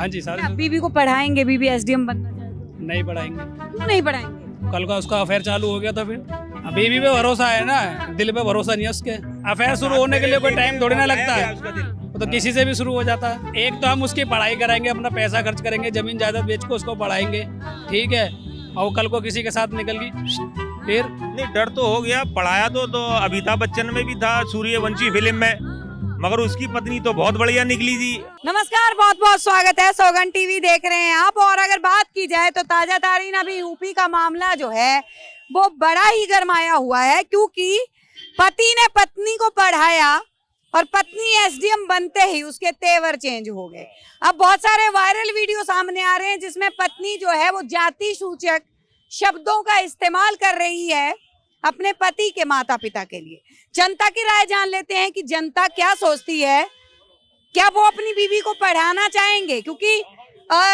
हाँ जी सारे क्या बीबी को पढ़ाएंगे? बीबी एसडीएम बनना चाहते हो? नहीं पढ़ाएंगे। क्यों नहीं पढ़ाएंगे? कल का उसका अफेयर चालू हो गया था फिर बीवी पे भरोसा है ना, दिल पे भरोसा नहीं है उसके। अफेयर शुरू होने के लिए कोई टाइम थोड़ी ना लगता है, वो तो किसी से भी शुरू हो जाता है। एक तो हम उसकी पढ़ाई कराएंगे, अपना पैसा खर्च करेंगे, जमीन जायदाद बेच के उसको पढ़ाएंगे, ठीक है। और कल को किसी के साथ निकल गई फिर नहीं, डर तो हो गया। पढ़ाया तो अमिताभ बच्चन में भी था, सूर्यवंशी फिल्म में, मगर उसकी पत्नी तो बहुत बढ़िया निकली थी। नमस्कार, बहुत बहुत स्वागत है। सौगन टीवी देख रहे हैं आप। और अगर बात की जाए तो ताजा तारीन अभी यूपी का मामला जो है वो बड़ा ही गरमाया हुआ है, क्योंकि पति ने पत्नी को पढ़ाया और पत्नी एसडीएम बनते ही उसके तेवर चेंज हो गए। अब बहुत सारे वायरल वीडियो सामने आ रहे हैं जिसमें पत्नी जो है वो जाति सूचक शब्दों का इस्तेमाल कर रही है अपने पति के माता पिता के लिए। जनता की राय जान लेते हैं कि जनता क्या सोचती है, क्या वो अपनी बीवी को पढ़ाना चाहेंगे? क्योंकि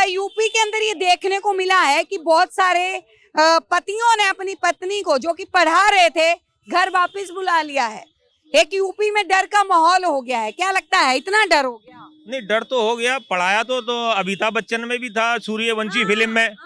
यूपी के अंदर ये देखने को मिला है कि बहुत सारे पतियों ने अपनी पत्नी को जो कि पढ़ा रहे थे घर वापस बुला लिया है। एक यूपी में डर का माहौल हो गया है। क्या लगता है, इतना डर हो गया? नहीं, डर तो हो गया। पढ़ाया तो अमिताभ बच्चन में भी था, सूर्यवंशी फिल्म में,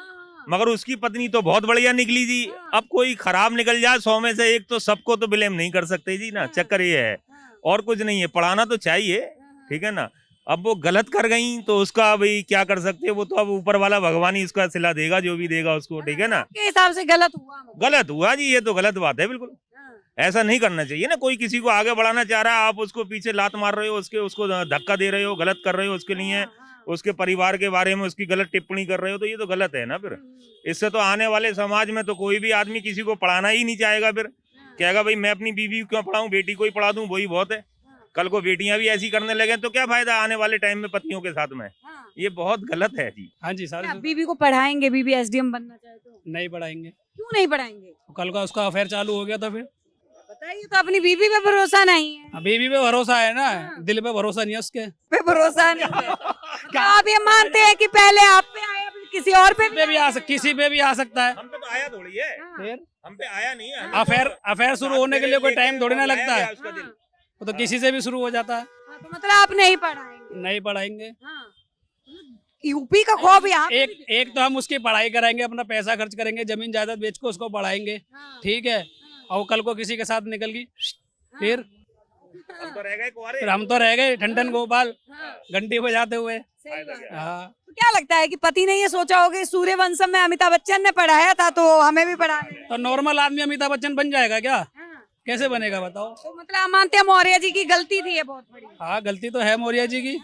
मगर उसकी पत्नी तो बहुत बढ़िया निकली थी। अब कोई खराब निकल जाए 100 में से एक तो सबको तो ब्लेम नहीं कर सकते जी ना। चक्कर ये है और कुछ नहीं है। पढ़ाना तो चाहिए, ठीक है ना। अब वो गलत कर गई तो उसका भाई क्या कर सकते हैं, वो तो अब ऊपर वाला भगवान ही उसका सिला देगा, जो भी देगा उसको, ठीक है ना। के हिसाब से गलत हुआ? गलत हुआ जी, ये तो गलत बात है बिल्कुल। ऐसा नहीं करना चाहिए ना। कोई किसी को आगे बढ़ाना चाह रहा है, आप उसको पीछे लात मार रहे हो, उसको धक्का दे रहे हो, गलत कर रहे हो उसके लिए, उसके परिवार के बारे में उसकी गलत टिप्पणी कर रहे हो, तो ये तो गलत है ना। फिर इससे तो आने वाले समाज में तो कोई भी आदमी किसी को पढ़ाना ही नहीं चाहेगा। फिर कहेगा भाई मैं अपनी बीवी क्यों पढ़ाऊं, बेटी को ही पढ़ा दूं, वही बहुत है। कल को बेटियां भी ऐसी करने लगे तो क्या फायदा आने वाले टाइम में पतियों के साथ में। ये बहुत गलत है जी। हाँ जी सारे बीबी को पढ़ाएंगे? बीबी एसडीएम बनना चाहते हो? नहीं पढ़ाएंगे। क्यों नहीं पढ़ाएंगे? कल का उसका अफेयर चालू हो गया था फिर बताइए, तो अपनी बीबी पे भरोसा नहीं है? बीवी पे भरोसा है ना, दिल पे भरोसा नहीं है उसके। पे भरोसा नहीं है। क्या आप ये मानते हैं कि पहले आप पे आया फिर किसी और पे भी आ किसी पे भी आ सकता है। हम पे तो आया थोड़ी है, फिर हम पे आया नहीं है। अफेयर शुरू होने के लिए कोई टाइम थोड़ी ना लगता है, उसका दिल। वो तो किसी से भी शुरू हो जाता है। तो मतलब आप नहीं पढ़ाएंगे? नहीं पढ़ाएंगे। यूपी का खौफ यहाँ पे एक तो हम उसकी पढ़ाई कराएंगे, अपना पैसा खर्च करेंगे, जमीन जायदाद बेच के उसको पढ़ाएंगे, ठीक है। और कल को किसी के साथ निकल गई फिर हम तो रह गए कुंवारे। फिर हम तो रह गए ठंडन गोपाल घंटी बजाते हुए। हाँ, तो क्या लगता है कि पति ने ये सोचा होगा कि सूर्यवंशम में अमिताभ बच्चन ने पढ़ाया था तो हमें भी पढ़ाना? तो नॉर्मल आदमी अमिताभ बच्चन बन जाएगा क्या? कैसे बनेगा बताओ? तो मतलब आप मानते हैं मौर्य जी की गलती थी ये बहुत बड़ी? हाँ, गलती तो है मौर्य जी की,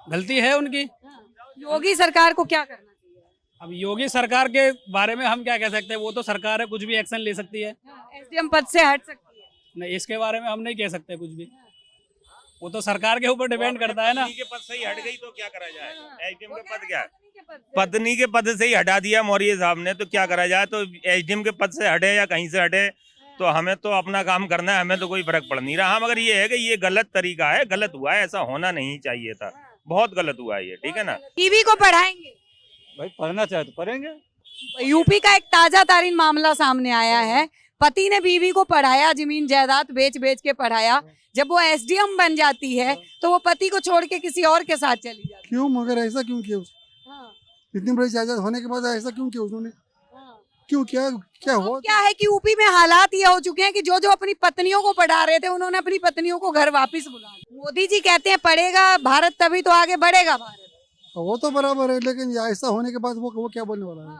गलती है उनकी। योगी सरकार को क्या करना चाहिए? अब योगी सरकार के बारे में हम क्या कह सकते हैं, वो तो सरकार है, कुछ भी एक्शन ले सकती है। एसडीएम पद से हट सकती है? नहीं, इसके बारे में हम नहीं कह सकते कुछ भी, वो तो सरकार के ऊपर डिपेंड करता है ना। पत्नी के पद से ही हट गई तो क्या करा जाए। एसडीएम के पद क्या है, पत्नी के पद से ही हटा दिया मौर्य साहब ने, तो क्या करा जाए। तो एसडीएम के पद से हटे या कहीं से हटे, तो हमें तो अपना काम करना है, हमें तो कोई फर्क पड़ नहीं रहा। मगर ये है कि ये गलत तरीका है, गलत हुआ है, ऐसा होना नहीं चाहिए था, बहुत गलत हुआ है ये, ठीक है ना। बीवी को पढ़ाएंगे? भाई पढ़ना चाहे तो पढ़ेंगे। यूपी का एक ताजा तारीन मामला सामने आया है। पति ने बीवी को पढ़ाया, जमीन जायदाद बेच बेच के पढ़ाया। जब वो एसडीएम बन जाती है तो वो पति को छोड़ के किसी और के साथ चली जाती है। क्यों? मगर ऐसा क्यों किया? इतनी बड़ी जायदाद होने के बाद ऐसा क्यों किया उन्होंने? क्यों? क्या क्या हुआ? क्या है कि यूपी में हालात ये हो चुके हैं कि जो जो अपनी पत्नियों को पढ़ा रहे थे उन्होंने अपनी पत्नियों को घर वापस बुला लिया। मोदी जी कहते हैं पढ़ेगा भारत तभी तो आगे बढ़ेगा भारत। वो तो बराबर है, लेकिन ऐसा होने के बाद वो क्या बोलने वाला है?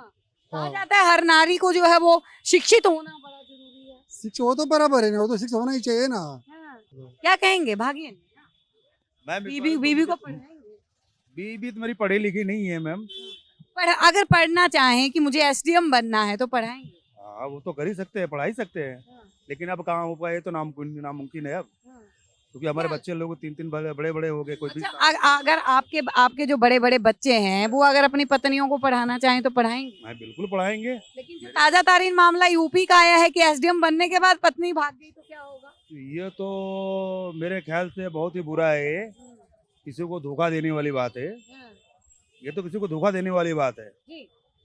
कहा जाता है हर नारी को जो है वो शिक्षित होना बड़ा जरूरी है। शिक्षा वो तो बराबर है ना, वो तो शिक्षा होना ही चाहिए ना। क्या कहेंगे, भागिए? बीवी को पढ़ाएंगे? बीबी तो मेरी पढ़ी लिखी नहीं है मैम। अगर पढ़ना चाहें कि मुझे एसडीएम बनना है तो पढ़ाएंगे? हाँ, वो तो कर ही सकते हैं, पढ़ा ही सकते हैं, लेकिन अब कहाँ हो पाए तो नामुमकिन है अब, क्योंकि हमारे बच्चे लोग 3-3 बड़े बड़े हो गए। कोई अगर आपके जो बड़े बड़े बच्चे हैं वो अगर अपनी पत्नियों को पढ़ाना चाहें तो पढ़ाएंगे? हाँ, बिल्कुल पढ़ाएंगे। लेकिन जो ताजा तारीन मामला यूपी का आया है कि एसडीएम बनने के बाद पत्नी भाग गई तो क्या होगा? ये तो मेरे ख्याल से बहुत ही बुरा है, किसी को धोखा देने वाली बात है। ये तो किसी को धोखा देने वाली बात है जी।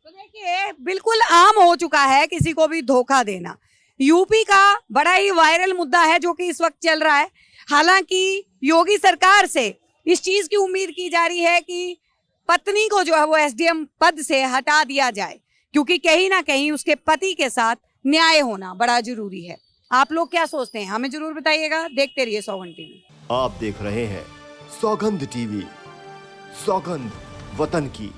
तो देखिए, बिल्कुल आम हो चुका है किसी को भी धोखा देना। यूपी का बड़ा ही वायरल मुद्दा है जो कि इस वक्त चल रहा है। हालांकि योगी सरकार से इस चीज की उम्मीद की जा रही है कि पत्नी को जो है वो एसडीएम पद से हटा दिया जाए, क्योंकि कहीं ना कहीं उसके पति के साथ न्याय होना बड़ा जरूरी है। आप लोग क्या सोचते हैं हमें जरूर बताइएगा। देखते रहिए सौगंध टीवी। आप देख रहे हैं सौगंध टीवी, सौगंध वतन की।